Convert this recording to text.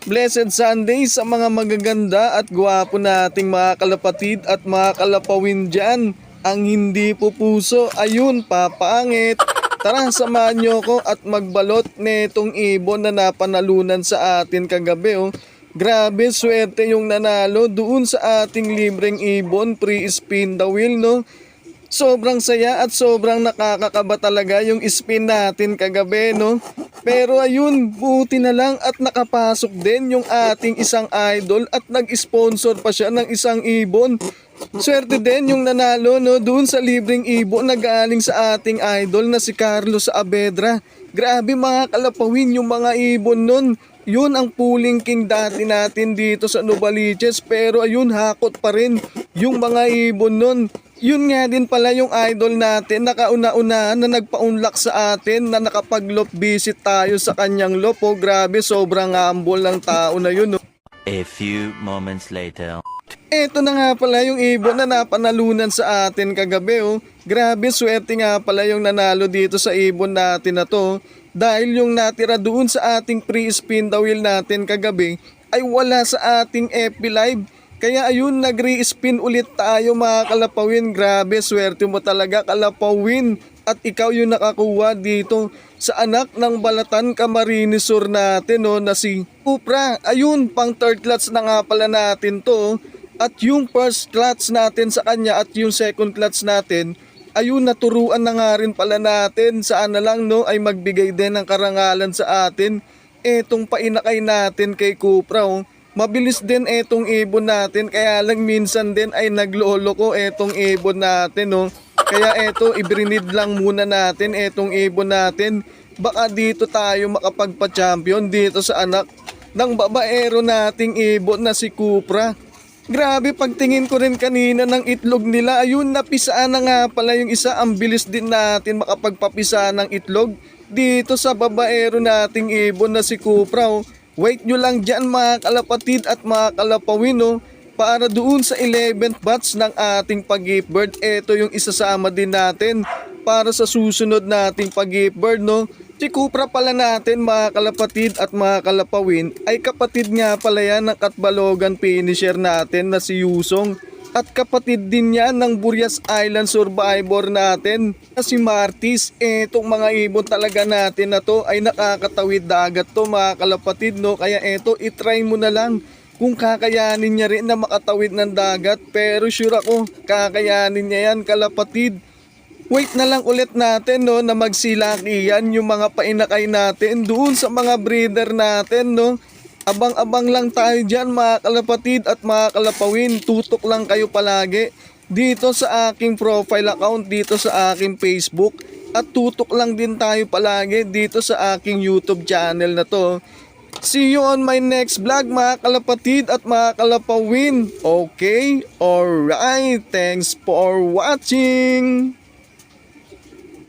Blessed Sunday sa mga magaganda at gwapo nating mga kalapatid at mga kalapawin dyan. Ang hindi po puso, ayun, papangit. Tara, samahan nyo ko at magbalot netong ibon na napanalunan sa atin kagabi. Oh. Grabe, swerte yung nanalo doon sa ating libreng ibon, pre-spin the wheel, no? Sobrang saya at sobrang nakakakaba talaga yung spin natin kagabi, no? Pero ayun, buti na lang at nakapasok din yung ating isang idol at nag-sponsor pa siya ng isang ibon. Swerte din yung nanalo, no, doon sa libreng ibon na galing sa ating idol na si Carlos Saavedra. Grabe mga kalapawin yung mga ibon nun. Yun ang pooling king dati natin dito sa Novaliches, pero ayun, hakot pa rin yung mga ibon nun. Yun nga din pala yung idol natin, nakauna-unahan na nagpa-unlock sa atin na nakapag-lop visit tayo sa kanyang lop. Oh, grabe, sobrang humble ng tao na yun. Oh. A few moments later. Eto na nga pala yung ibon na napanalunan sa atin kagabi. Oh. Grabe, swerte nga pala yung nanalo dito sa ibon natin na to. Dahil yung natira doon sa ating pre-spin the wheel natin kagabi ay wala sa ating FB Live. Kaya ayun, nag-re-spin ulit tayo mga kalapawin. Grabe, swerte mo talaga kalapawin. At ikaw yung nakakuha dito sa anak ng Balatan Camarines Sur natin, no, na si Cupra. Ayun, pang third clutch na nga pala natin to. At yung first clutch natin sa kanya at yung second clutch natin, ayun, naturuan na nga rin pala natin. Saan na lang, no, ay magbigay din ng karangalan sa atin. Etong painakay natin kay Cupra, oh. Mabilis din etong ibon natin, kaya lang minsan din ay naglolo ko etong ibon natin, no. Kaya eto, ibrinid lang muna natin etong ibon natin. Baka dito tayo makapagpa-champion dito sa anak ng babaero nating ibon na si Cupra. Grabe, pagtingin ko rin kanina ng itlog nila, ayun, napisaan na nga pala yung isa. Ang bilis din natin makapagpapisa ng itlog dito sa babaero nating ibon na si Cupra, oh. Wait nyo lang dyan mga kalapatid at mga kalapawin, no, para doon sa 11th batch ng ating pag-gift bird. Ito yung isasama din natin para sa susunod nating pag-gift bird, no. Si Cupra pala natin mga kalapatid at mga kalapawin ay kapatid nga pala yan ng Katbalogan finisher natin na si Yusong. At kapatid din niya ng Burias Island survivor natin na si Martis. Etong mga ibon talaga natin na to ay nakakatawid dagat to mga kalapatid, no. Kaya eto, itry mo na lang kung kakayanin niya rin na makatawid ng dagat. Pero sure ako, kakayanin niya yan kalapatid. Wait na lang ulit natin, no, na magsilaki yan yung mga painakay natin doon sa mga breeder natin, no. Abang-abang lang tayo dyan mga kalapatid at mga kalapawin. Tutok lang kayo palagi dito sa aking profile account, dito sa aking Facebook. At tutok lang din tayo palagi dito sa aking YouTube channel na to. See you on my next vlog mga kalapatid at mga kalapawin. Okay? Alright, thanks for watching.